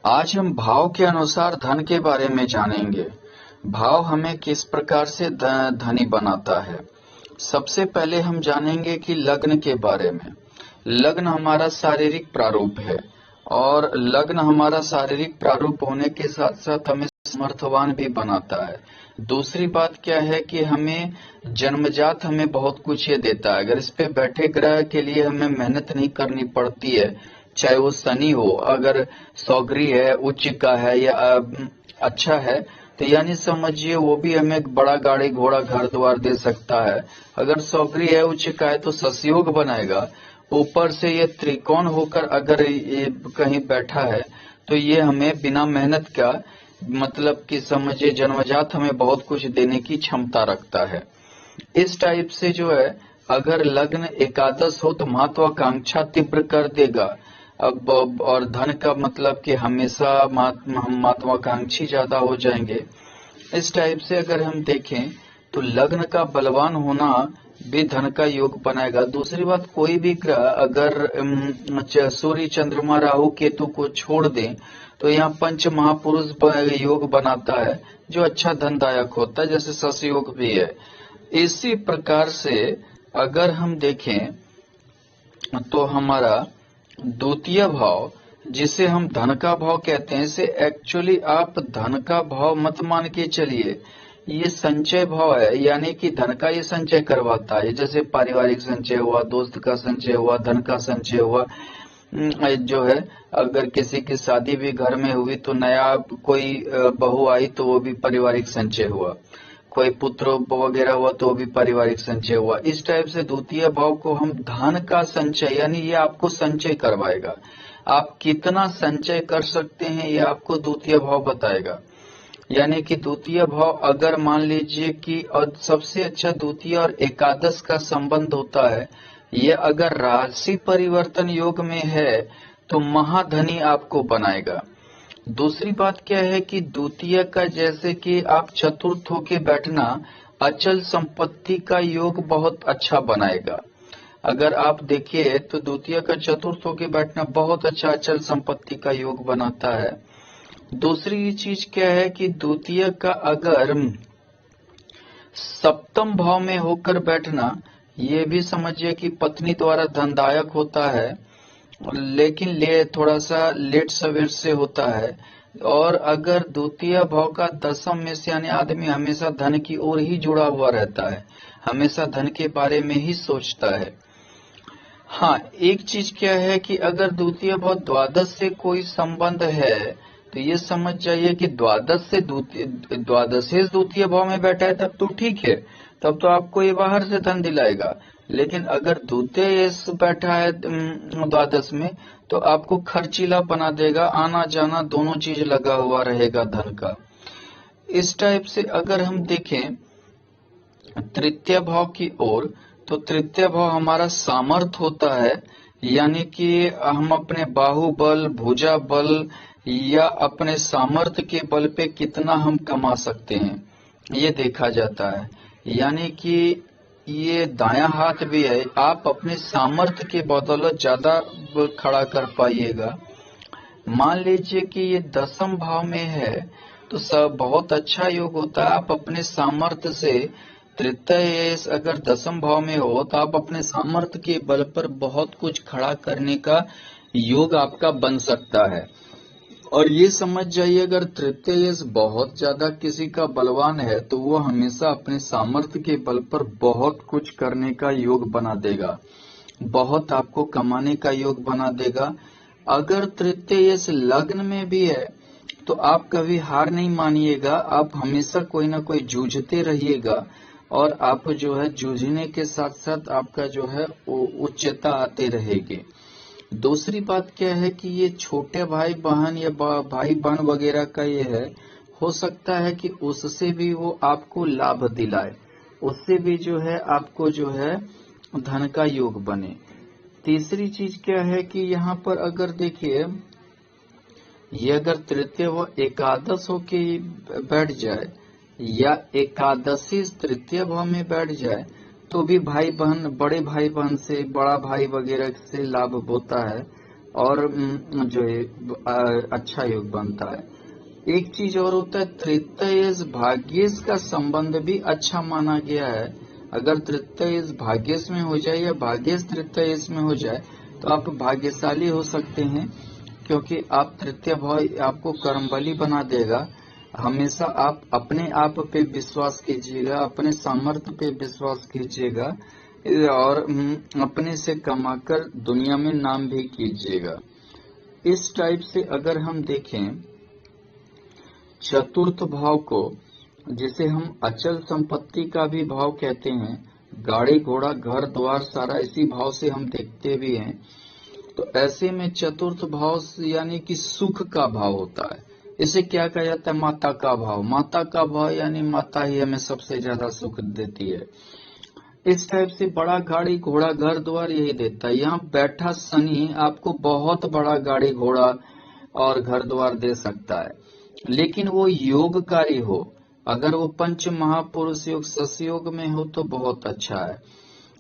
आज हम भाव के अनुसार धन के बारे में जानेंगे। भाव हमें किस प्रकार से धनी बनाता है। सबसे पहले हम जानेंगे कि लग्न के बारे में। लग्न हमारा शारीरिक प्रारूप है और लग्न हमारा शारीरिक प्रारूप होने के साथ साथ हमें समर्थवान भी बनाता है। दूसरी बात क्या है कि हमें जन्मजात हमें बहुत कुछ ये देता है। अगर इस पे बैठे ग्रह के लिए हमें मेहनत नहीं करनी पड़ती है, चाहे वो शनि हो, अगर सौगरी है, उच्च का है या अच्छा है, तो यानी समझिए वो भी हमें बड़ा गाड़ी घोड़ा घर द्वार दे सकता है। अगर सौगरी है, उच्च का है, तो ससयोग बनाएगा। ऊपर से ये त्रिकोण होकर अगर ये कहीं बैठा है तो ये हमें बिना मेहनत का, मतलब कि समझिए जन्मजात हमें बहुत कुछ देने की क्षमता रखता है। इस टाइप से जो है, अगर लग्न एकादश हो तो महत्वाकांक्षा तीव्र कर देगा। अब और धन का मतलब कि हमेशा हम महत्वाकांक्षी ज्यादा हो जाएंगे। इस टाइप से अगर हम देखें तो लग्न का बलवान होना भी धन का योग बनाएगा। दूसरी बात, कोई भी ग्रह अगर सूर्य चंद्रमा राहु केतु को छोड़ दें तो यहाँ पंच महापुरुष योग बनाता है जो अच्छा धनदायक होता है, जैसे सस योग भी है। इसी प्रकार से अगर हम देखें तो हमारा द्वितीय भाव, जिसे हम धन का भाव कहते हैं, इसे एक्चुअली आप धन का भाव मत मान के चलिए, ये संचय भाव है। यानी कि धन का ये संचय करवाता है। जैसे पारिवारिक संचय हुआ, दोस्त का संचय हुआ, धन का संचय हुआ। जो है, अगर किसी की शादी भी घर में हुई तो नया कोई बहू आई तो वो भी पारिवारिक संचय हुआ। कोई पुत्र वगैरह हुआ तो वो भी पारिवारिक संचय हुआ। इस टाइप से द्वितीय भाव को हम धन का संचय, यानी ये आपको संचय करवाएगा। आप कितना संचय कर सकते हैं ये आपको द्वितीय भाव बताएगा। यानी कि द्वितीय भाव अगर मान लीजिए कि, और सबसे अच्छा द्वितीय और एकादश का संबंध होता है, ये अगर राशि परिवर्तन योग में है तो महाधनी आपको बनाएगा। दूसरी बात क्या है कि द्वितीय का, जैसे कि आप चतुर्थ होके बैठना, अचल संपत्ति का योग बहुत अच्छा बनाएगा। अगर आप देखिए तो द्वितीय का चतुर्थ होके बैठना बहुत अच्छा अचल संपत्ति का योग बनाता है। दूसरी चीज क्या है कि द्वितीय का अगर सप्तम भाव में होकर बैठना, ये भी समझिए कि पत्नी द्वारा धनदायक होता है, लेकिन थोड़ा सा लेट सवेर से होता है। और अगर द्वितीय भाव का दसम में से, यानी आदमी हमेशा धन की ओर ही जुड़ा हुआ रहता है, हमेशा धन के बारे में ही सोचता है। हाँ, एक चीज क्या है कि अगर द्वितीय भाव द्वादश से कोई संबंध है तो ये समझ जाइए कि द्वादश से द्वितीय भाव में बैठा है तब तो ठीक है, तब तो आपको ये बाहर से धन दिलाएगा। लेकिन अगर द्वितीय बैठा है द्वादश में तो आपको खर्चीला बना देगा, आना जाना दोनों चीज लगा हुआ रहेगा धन का। इस टाइप से अगर हम देखें तृतीय भाव की ओर, तो तृतीय भाव हमारा सामर्थ होता है। यानी कि हम अपने बाहुबल, भुजा बल या अपने सामर्थ्य के बल पे कितना हम कमा सकते हैं, ये देखा जाता है। यानी कि ये दायां हाथ भी है, आप अपने सामर्थ्य के बदौलत ज्यादा खड़ा कर पाइएगा। मान लीजिए कि ये दसम भाव में है तो सब बहुत अच्छा योग होता है। आप अपने सामर्थ्य से, तृतीय अगर दसम भाव में हो तो आप अपने सामर्थ्य के बल पर बहुत कुछ खड़ा करने का योग आपका बन सकता है। और ये समझ जाइए, अगर तृतीय बहुत ज्यादा किसी का बलवान है तो वो हमेशा अपने सामर्थ्य के बल पर बहुत कुछ करने का योग बना देगा, बहुत आपको कमाने का योग बना देगा। अगर तृतीय लग्न में भी है तो आप कभी हार नहीं मानिएगा, आप हमेशा कोई ना कोई जूझते रहिएगा और आप जो है जूझने के साथ साथ आपका जो है उच्चता आते रहेगी। दूसरी बात क्या है कि ये छोटे भाई बहन या भाई बहन वगैरह का ये है, हो सकता है कि उससे भी वो आपको लाभ दिलाए, उससे भी जो है आपको जो है धन का योग बने। तीसरी चीज क्या है कि यहाँ पर अगर देखिए, ये अगर तृतीय व एकादश होके बैठ जाए या एकादशी तृतीय भाव में बैठ जाए तो भी भाई बहन, बड़े भाई बहन से, बड़ा भाई वगैरह से लाभ होता है। और जो है अच्छा योग बनता है। एक चीज और होता है, तृतीयेश भाग्येश का संबंध भी अच्छा माना गया है। अगर तृतीयेश भाग्येश में हो जाए या भाग्येश तृतीयेश में हो जाए तो आप भाग्यशाली हो सकते हैं, क्योंकि आप तृतीय भाव आपको कर्मबली बना देगा। हमेशा आप अपने आप पे विश्वास कीजिएगा, अपने सामर्थ्य पे विश्वास कीजिएगा और अपने से कमाकर दुनिया में नाम भी कीजिएगा। इस टाइप से अगर हम देखें चतुर्थ भाव को, जिसे हम अचल संपत्ति का भी भाव कहते हैं, गाड़ी घोड़ा घर द्वार सारा इसी भाव से हम देखते भी हैं, तो ऐसे में चतुर्थ भाव यानी कि सुख का भाव होता है। इसे क्या कहा जाता है? माता का भाव। माता का भाव यानी माता ही हमें सबसे ज्यादा सुख देती है। इस टाइप से बड़ा गाड़ी घोड़ा घर द्वार यही देता है। यहाँ बैठा शनि आपको बहुत बड़ा गाड़ी घोड़ा और घर द्वार दे सकता है, लेकिन वो योगकारी हो। अगर वो पंच महापुरुष योग ससयोग में हो तो बहुत अच्छा है।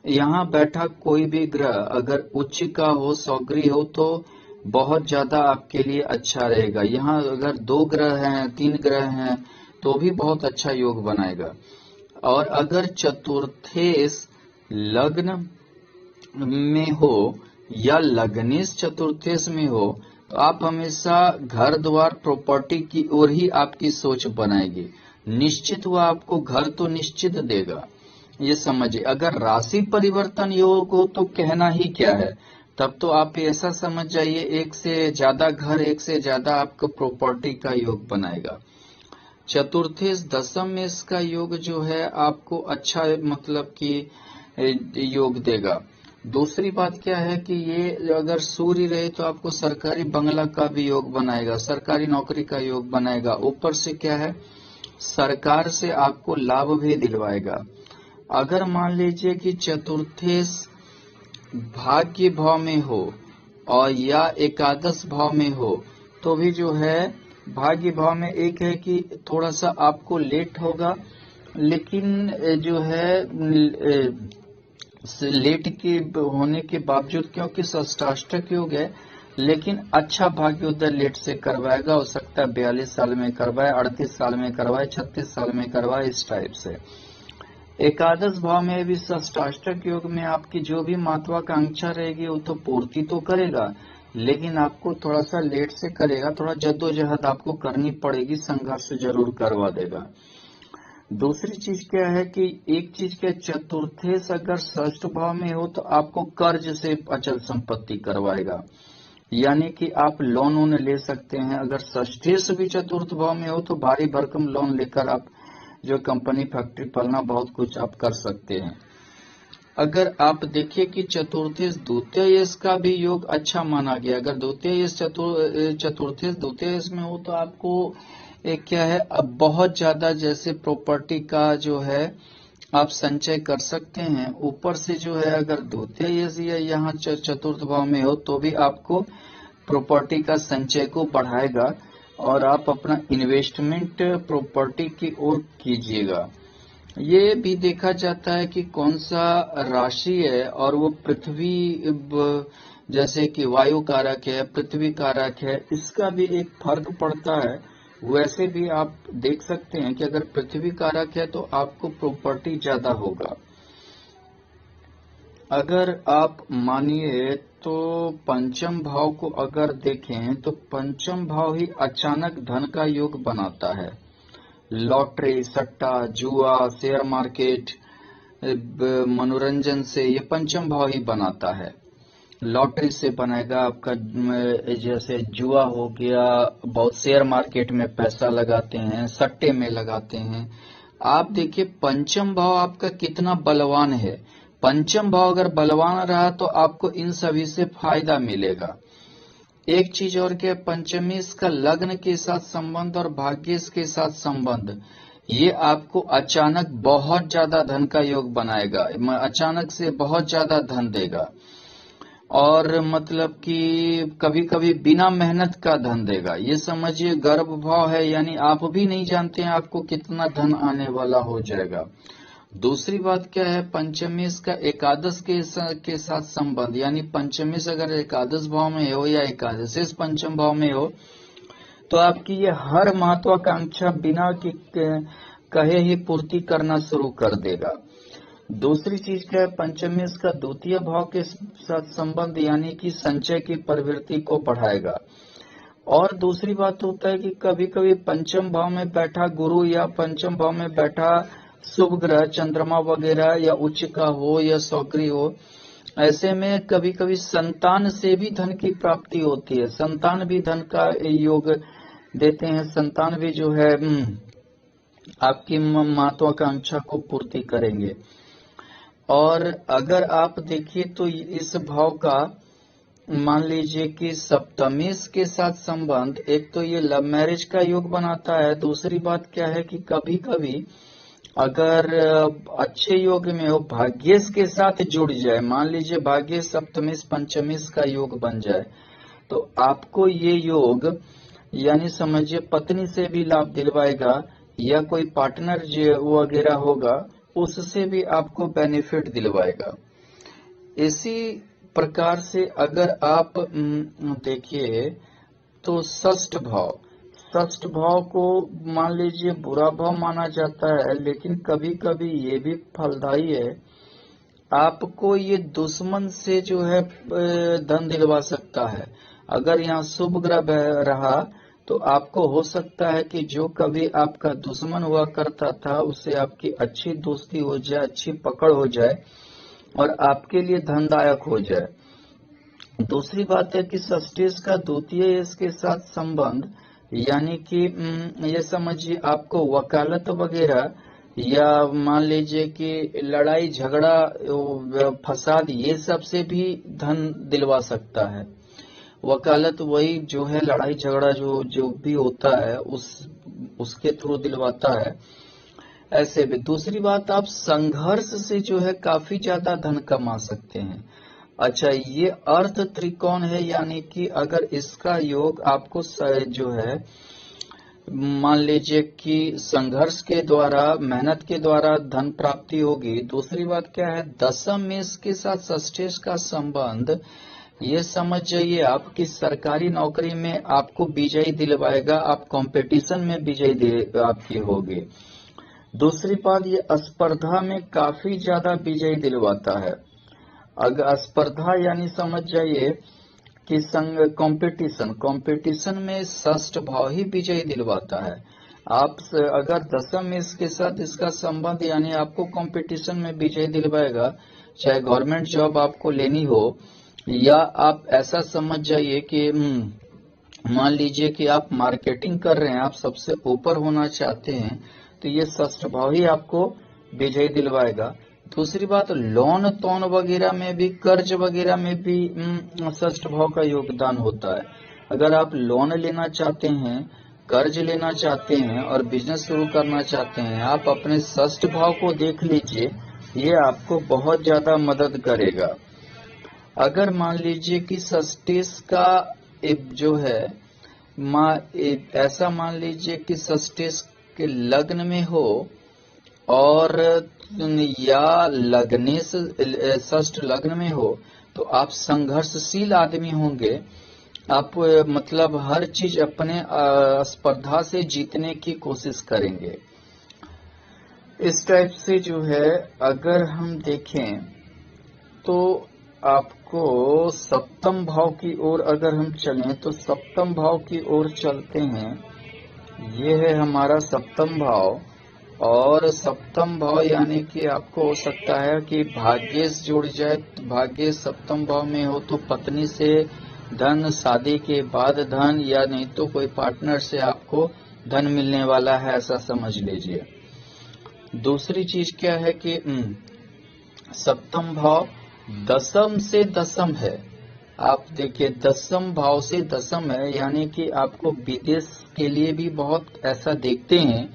यहाँ बैठा कोई भी ग्रह अगर उच्च का हो, सौग्री हो, तो बहुत ज्यादा आपके लिए अच्छा रहेगा। यहाँ अगर 2 ग्रह हैं, 3 ग्रह हैं तो भी बहुत अच्छा योग बनाएगा। और अगर चतुर्थेश लग्न में हो या लग्नेश चतुर्थेश में हो तो आप हमेशा घर द्वार प्रॉपर्टी की ओर ही आपकी सोच बनाएगी। निश्चित वो आपको घर तो निश्चित देगा, ये समझिए। अगर राशि परिवर्तन योग हो तो कहना ही क्या है, तब तो आप ऐसा समझ जाइए एक से ज्यादा घर, एक से ज्यादा आपको प्रॉपर्टी का योग बनाएगा। चतुर्थेश दशम में इसका योग जो है आपको अच्छा मतलब कि योग देगा। दूसरी बात क्या है कि ये अगर सूर्य रहे तो आपको सरकारी बंगला का भी योग बनाएगा, सरकारी नौकरी का योग बनाएगा। ऊपर से क्या है, सरकार से आपको लाभ भी दिलवाएगा। अगर मान लीजिए कि चतुर्थेश भाग्य भाव में हो और या एकादश भाव में हो तो भी जो है भाग्य भाव में एक है कि थोड़ा सा आपको लेट होगा, लेकिन जो है लेट के होने के बावजूद, क्योंकि षष्ठाष्टक योग है, लेकिन अच्छा भाग्योदय लेट से करवाएगा। हो सकता है 42 साल में करवाए, 38 साल में करवाए, 36 साल में करवाए, इस टाइप से। एकादश भाव में भी षष्ठाष्टक योग में आपकी जो भी महत्वाकांक्षा रहेगी वो तो पूर्ति तो करेगा, लेकिन आपको थोड़ा सा लेट से करेगा, थोड़ा जद्दोजहद आपको करनी पड़ेगी, संघर्ष जरूर करवा देगा। दूसरी चीज क्या है कि एक चीज क्या, चतुर्थेश अगर षष्ठ भाव में हो तो आपको कर्ज से अचल संपत्ति करवाएगा, यानी कि आप लोन वोन ले सकते हैं। अगर षष्ठेश भी चतुर्थ भाव में हो तो भारी भरकम लोन लेकर आप जो कंपनी फैक्ट्री पालना बहुत कुछ आप कर सकते हैं। अगर आप देखिए कि चतुर्थेश द्वितीयेश का भी योग अच्छा माना गया। अगर द्वितीयेश चतुर्थेश द्वितीयेश में हो तो आपको एक क्या है, अब बहुत ज्यादा जैसे प्रॉपर्टी का जो है आप संचय कर सकते हैं। ऊपर से जो है अगर द्वितीयेश या यहाँ चतुर्थ भाव में हो तो भी आपको प्रॉपर्टी का संचय को बढ़ाएगा और आप अपना इन्वेस्टमेंट प्रॉपर्टी की ओर कीजिएगा। ये भी देखा जाता है कि कौन सा राशि है और वो पृथ्वी जैसे कि वायु कारक है, पृथ्वी कारक है, इसका भी एक फर्क पड़ता है। वैसे भी आप देख सकते हैं कि अगर पृथ्वी कारक है तो आपको प्रॉपर्टी ज्यादा होगा। अगर आप मानिए तो पंचम भाव को अगर देखें तो पंचम भाव ही अचानक धन का योग बनाता है। लॉटरी, सट्टा, जुआ, शेयर मार्केट, मनोरंजन से ये पंचम भाव ही बनाता है। लॉटरी से बनेगा आपका, जैसे जुआ हो गया, बहुत शेयर मार्केट में पैसा लगाते हैं, सट्टे में लगाते हैं। आप देखिए पंचम भाव आपका कितना बलवान है। पंचम भाव अगर बलवान रहा तो आपको इन सभी से फायदा मिलेगा। एक चीज और क्या, पंचमेश का लग्न के साथ संबंध और भाग्येश के साथ संबंध, ये आपको अचानक बहुत ज्यादा धन का योग बनाएगा, अचानक से बहुत ज्यादा धन देगा। और मतलब कि कभी कभी बिना मेहनत का धन देगा। ये समझिए गर्भ भाव है, यानी आप भी नहीं जानते हैं आपको कितना धन आने वाला हो जाएगा। दूसरी बात क्या है, पंचमेश का एकादश के साथ संबंध, यानी पंचमेश अगर एकादश भाव में हो या एकादशेश पंचम भाव में हो तो आपकी ये हर महत्वाकांक्षा बिना कहे ही पूर्ति करना शुरू कर देगा। दूसरी चीज क्या है, पंचमेश का द्वितीय भाव के साथ संबंध यानी कि संचय की प्रवृत्ति को बढ़ाएगा। और दूसरी बात होता है कि कभी कभी पंचम भाव में बैठा गुरु या पंचम भाव में बैठा शुभ ग्रह चंद्रमा वगैरह या उच्च का हो या सौकरी हो, ऐसे में कभी कभी संतान से भी धन की प्राप्ति होती है। संतान भी धन का योग देते हैं, संतान भी जो है आपकी महत्वाकांक्षा को पूर्ति करेंगे। और अगर आप देखिए तो इस भाव का मान लीजिए कि सप्तमेश के साथ संबंध, एक तो ये लव मैरिज का योग बनाता है, दूसरी बात क्या है कि कभी कभी अगर अच्छे योग में हो भाग्येश के साथ जुड़ जाए, मान लीजिए भाग्येश सप्तमेश पंचमेश का योग बन जाए, तो आपको ये योग यानी समझिए पत्नी से भी लाभ दिलवाएगा या कोई पार्टनर वगैरह होगा उससे भी आपको बेनिफिट दिलवाएगा। इसी प्रकार से अगर आप देखिए तो षष्ठ भाव को मान लीजिए बुरा भाव माना जाता है, लेकिन कभी कभी ये भी फलदायी है। आपको ये दुश्मन से जो है धन दिलवा सकता है। अगर यहाँ शुभ ग्रह रहा तो आपको हो सकता है कि जो कभी आपका दुश्मन हुआ करता था उससे आपकी अच्छी दोस्ती हो जाए, अच्छी पकड़ हो जाए और आपके लिए धनदायक हो जाए। दूसरी बात है कि षष्ठेश का द्वितीय इसके साथ संबंध यानी कि ये समझिए आपको वकालत वगैरह या मान लीजिए कि लड़ाई झगड़ा फसाद ये सब से भी धन दिलवा सकता है। वकालत वही जो है लड़ाई झगड़ा जो भी होता है उसके थ्रू दिलवाता है। ऐसे भी दूसरी बात, आप संघर्ष से जो है काफी ज्यादा धन कमा सकते हैं। अच्छा, ये अर्थ त्रिकोण है, यानी कि अगर इसका योग आपको जो है मान लीजिए कि संघर्ष के द्वारा मेहनत के द्वारा धन प्राप्ति होगी। दूसरी बात क्या है, दशम मेष के साथ षष्ठेश का संबंध, ये समझ जाइए आपकी सरकारी नौकरी में आपको विजयी दिलवाएगा, आप कंपटीशन में विजयी आपकी होगी। दूसरी बात, ये स्पर्धा में काफी ज्यादा विजयी दिलवाता है। अगर स्पर्धा यानी समझ जाइए कि कंपटीशन में षष्ठ भाव ही विजयी दिलवाता है। आप अगर दशम में इसके साथ इसका संबंध यानी आपको कंपटीशन में विजयी दिलवाएगा, चाहे गवर्नमेंट जॉब आपको लेनी हो या आप ऐसा समझ जाइए कि मान लीजिए कि आप मार्केटिंग कर रहे हैं, आप सबसे ऊपर होना चाहते हैं, तो ये षष्ठ भाव ही आपको विजयी दिलवाएगा। दूसरी बात, लोन तोन वगैरह में भी, कर्ज वगैरह में भी षष्ठ भाव का योगदान होता है। अगर आप लोन लेना चाहते हैं, कर्ज लेना चाहते हैं और बिजनेस शुरू करना चाहते हैं, आप अपने षष्ठ भाव को देख लीजिए, ये आपको बहुत ज्यादा मदद करेगा। अगर मान लीजिए कि षष्ठेश का जो है ऐसा मान लीजिए कि षष्ठेश के लग्न में हो और या लग्नेश षष्ठ लग्न में हो तो आप संघर्षशील आदमी होंगे। आप मतलब हर चीज अपने स्पर्धा से जीतने की कोशिश करेंगे। इस टाइप से जो है अगर हम देखें तो आपको सप्तम भाव की ओर अगर हम चलें तो सप्तम भाव की ओर चलते हैं। ये है हमारा सप्तम भाव, और सप्तम भाव यानी कि आपको हो सकता है कि भाग्येश जुड़ जाए। भाग्येश सप्तम भाव में हो तो पत्नी से धन, शादी के बाद धन, या नहीं तो कोई पार्टनर से आपको धन मिलने वाला है, ऐसा समझ लीजिए। दूसरी चीज क्या है कि सप्तम भाव दशम से दशम है। आप देखिए दशम भाव से दशम है, यानी कि आपको विदेश के लिए भी बहुत ऐसा देखते हैं।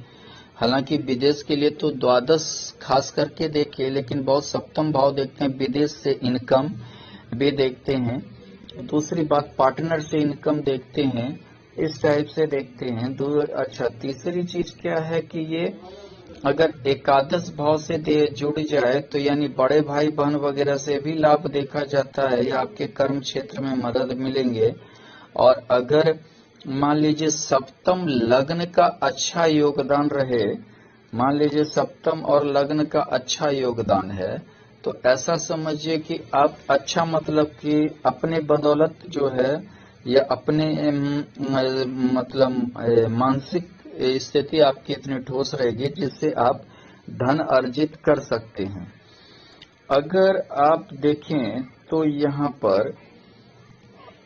हालांकि विदेश के लिए तो द्वादश खास करके देखे, लेकिन बहुत सप्तम भाव देखते हैं, विदेश से इनकम भी देखते हैं। दूसरी बात, पार्टनर से इनकम देखते हैं, इस टाइप से देखते हैं। अच्छा, तीसरी चीज क्या है कि ये अगर एकादश भाव से देह जुड़ जाए तो यानी बड़े भाई बहन वगैरह से भी लाभ देखा जाता है या आपके कर्म क्षेत्र में मदद मिलेंगे। और अगर मान लीजिए सप्तम लग्न का अच्छा योगदान रहे, मान लीजिए सप्तम और लग्न का अच्छा योगदान है, तो ऐसा समझिए कि आप अच्छा मतलब कि अपने बदौलत जो है या अपने मतलब मानसिक स्थिति आपकी इतनी ठोस रहेगी जिससे आप धन अर्जित कर सकते हैं। अगर आप देखें तो यहाँ पर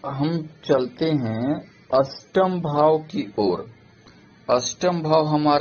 हम चलते हैं अष्टम भाव की ओर। अष्टम भाव हमारा